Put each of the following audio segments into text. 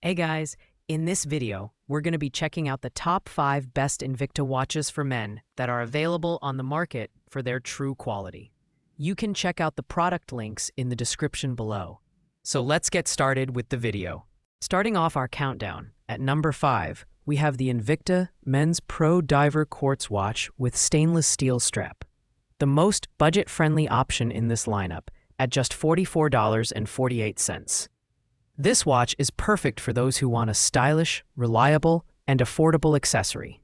Hey guys, in this video, we're going to be checking out the top 5 best Invicta watches for men that are available on the market for their true quality. You can check out the product links in the description below. So let's get started with the video. Starting off our countdown, at number 5, we have the Invicta Men's Pro Diver Quartz watch with stainless steel strap. The most budget-friendly option in this lineup at just $44.48. This watch is perfect for those who want a stylish, reliable, and affordable accessory.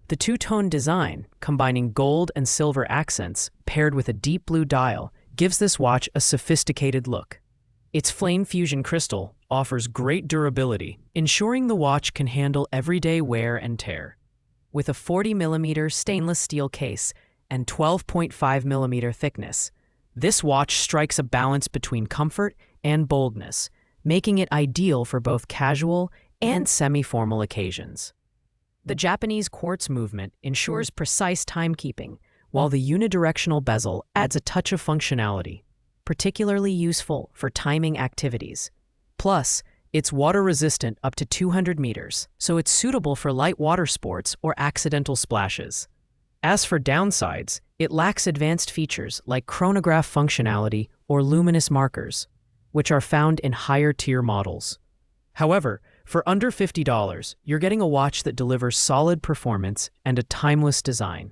The two-tone design, combining gold and silver accents paired with a deep blue dial, gives this watch a sophisticated look. Its flame fusion crystal offers great durability, ensuring the watch can handle everyday wear and tear. With a 40mm stainless steel case and 12.5mm thickness, this watch strikes a balance between comfort and boldness, making it ideal for both casual and semi-formal occasions. The Japanese quartz movement ensures precise timekeeping, while the unidirectional bezel adds a touch of functionality, particularly useful for timing activities. Plus, it's water-resistant up to 200 meters, so it's suitable for light water sports or accidental splashes. As for downsides, it lacks advanced features like chronograph functionality or luminous markers, which are found in higher-tier models. However, for under $50, you're getting a watch that delivers solid performance and a timeless design.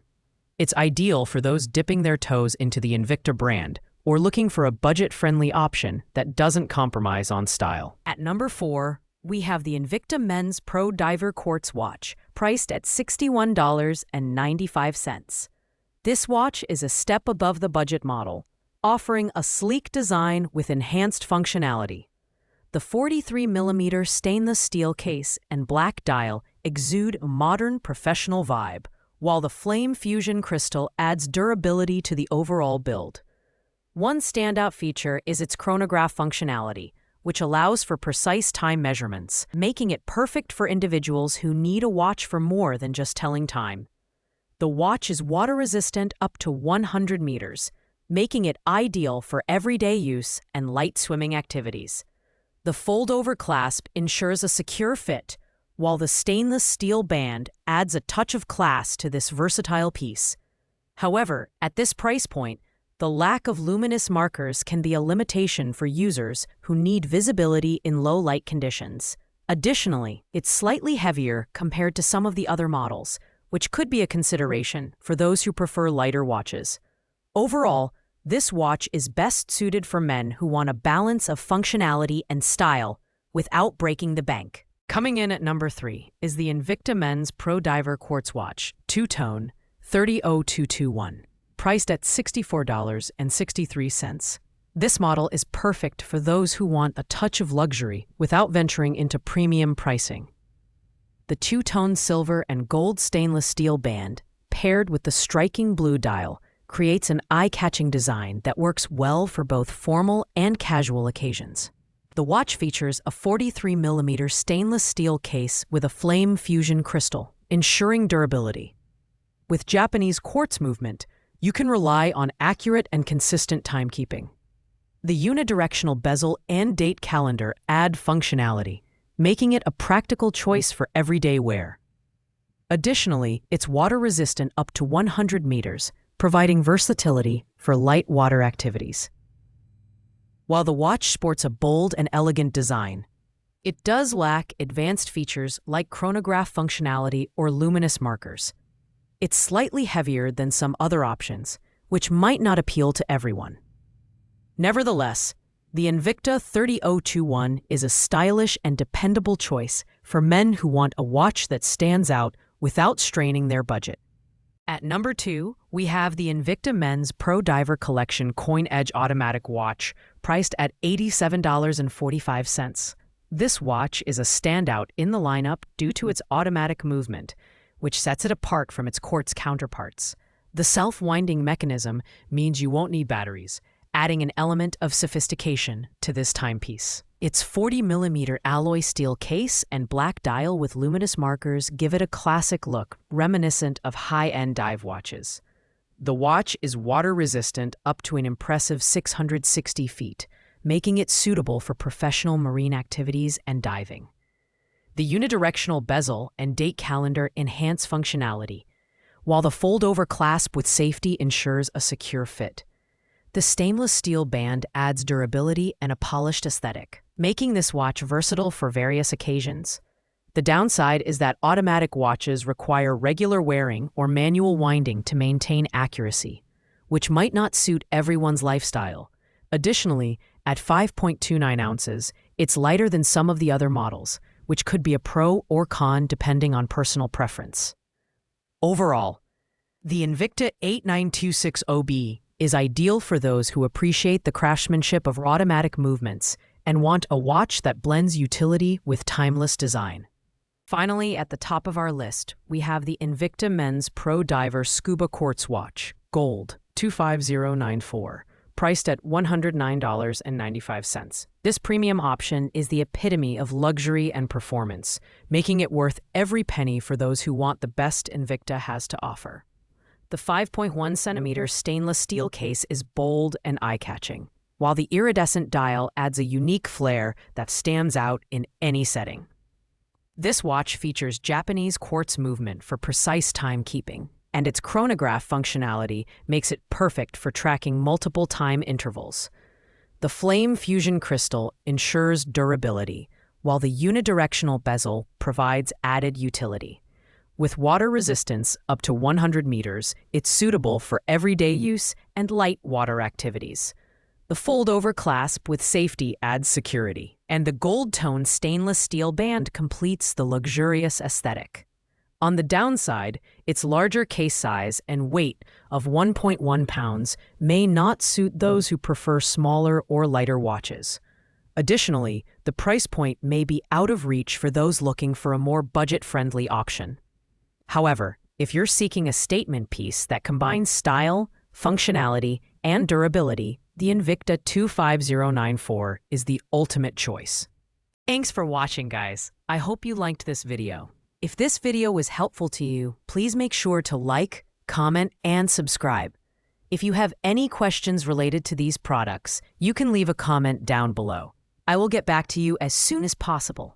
It's ideal for those dipping their toes into the Invicta brand or looking for a budget-friendly option that doesn't compromise on style. At number 4, we have the Invicta Men's Pro Diver Quartz watch, priced at $61.95. This watch is a step above the budget model, offering a sleek design with enhanced functionality. The 43mm stainless steel case and black dial exude a modern professional vibe, while the flame fusion crystal adds durability to the overall build. One standout feature is its chronograph functionality, which allows for precise time measurements, making it perfect for individuals who need a watch for more than just telling time. The watch is water-resistant up to 100 meters, making it ideal for everyday use and light swimming activities. The fold-over clasp ensures a secure fit, while the stainless steel band adds a touch of class to this versatile piece. However, at this price point, the lack of luminous markers can be a limitation for users who need visibility in low-light conditions. Additionally, it's slightly heavier compared to some of the other models, which could be a consideration for those who prefer lighter watches. Overall, this watch is best suited for men who want a balance of functionality and style without breaking the bank. Coming in at number 3 is the Invicta Men's Pro Diver Quartz watch, two-tone, 300221, priced at $64.63. This model is perfect for those who want a touch of luxury without venturing into premium pricing. The two-tone silver and gold stainless steel band, paired with the striking blue dial, creates an eye-catching design that works well for both formal and casual occasions. The watch features a 43mm stainless steel case with a flame fusion crystal, ensuring durability. With Japanese quartz movement, you can rely on accurate and consistent timekeeping. The unidirectional bezel and date calendar add functionality, making it a practical choice for everyday wear. Additionally, it's water-resistant up to 100 meters, providing versatility for light water activities. While the watch sports a bold and elegant design, it does lack advanced features like chronograph functionality or luminous markers. It's slightly heavier than some other options, which might not appeal to everyone. Nevertheless, the Invicta 30021 is a stylish and dependable choice for men who want a watch that stands out without straining their budget. At number 2, we have the Invicta Men's Pro Diver Collection Coin Edge Automatic watch, priced at $87.45. This watch is a standout in the lineup due to its automatic movement, which sets it apart from its quartz counterparts. The self-winding mechanism means you won't need batteries, adding an element of sophistication to this timepiece. Its 40mm alloy steel case and black dial with luminous markers give it a classic look, reminiscent of high-end dive watches. The watch is water-resistant up to an impressive 660 feet, making it suitable for professional marine activities and diving. The unidirectional bezel and date calendar enhance functionality, while the fold-over clasp with safety ensures a secure fit. The stainless steel band adds durability and a polished aesthetic, making this watch versatile for various occasions. The downside is that automatic watches require regular wearing or manual winding to maintain accuracy, which might not suit everyone's lifestyle. Additionally, at 5.29 ounces, it's lighter than some of the other models, which could be a pro or con depending on personal preference. Overall, the Invicta 8926OB is ideal for those who appreciate the craftsmanship of automatic movements and want a watch that blends utility with timeless design. Finally, at the top of our list, we have the Invicta Men's Pro Diver Scuba Quartz watch, Gold, 25094, priced at $109.95. This premium option is the epitome of luxury and performance, making it worth every penny for those who want the best Invicta has to offer. The 5.1 centimeter stainless steel case is bold and eye-catching, while the iridescent dial adds a unique flair that stands out in any setting. This watch features Japanese quartz movement for precise timekeeping, and its chronograph functionality makes it perfect for tracking multiple time intervals. The flame fusion crystal ensures durability, while the unidirectional bezel provides added utility. With water resistance up to 100 meters, it's suitable for everyday use and light water activities. The fold-over clasp with safety adds security, and the gold-toned stainless steel band completes the luxurious aesthetic. On the downside, its larger case size and weight of 1.1 pounds may not suit those who prefer smaller or lighter watches. Additionally, the price point may be out of reach for those looking for a more budget-friendly option. However, if you're seeking a statement piece that combines style, functionality, and durability, the Invicta 25094 is the ultimate choice. Thanks for watching, guys. I hope you liked this video. If this video was helpful to you, please make sure to like, comment, and subscribe. If you have any questions related to these products, you can leave a comment down below. I will get back to you as soon as possible.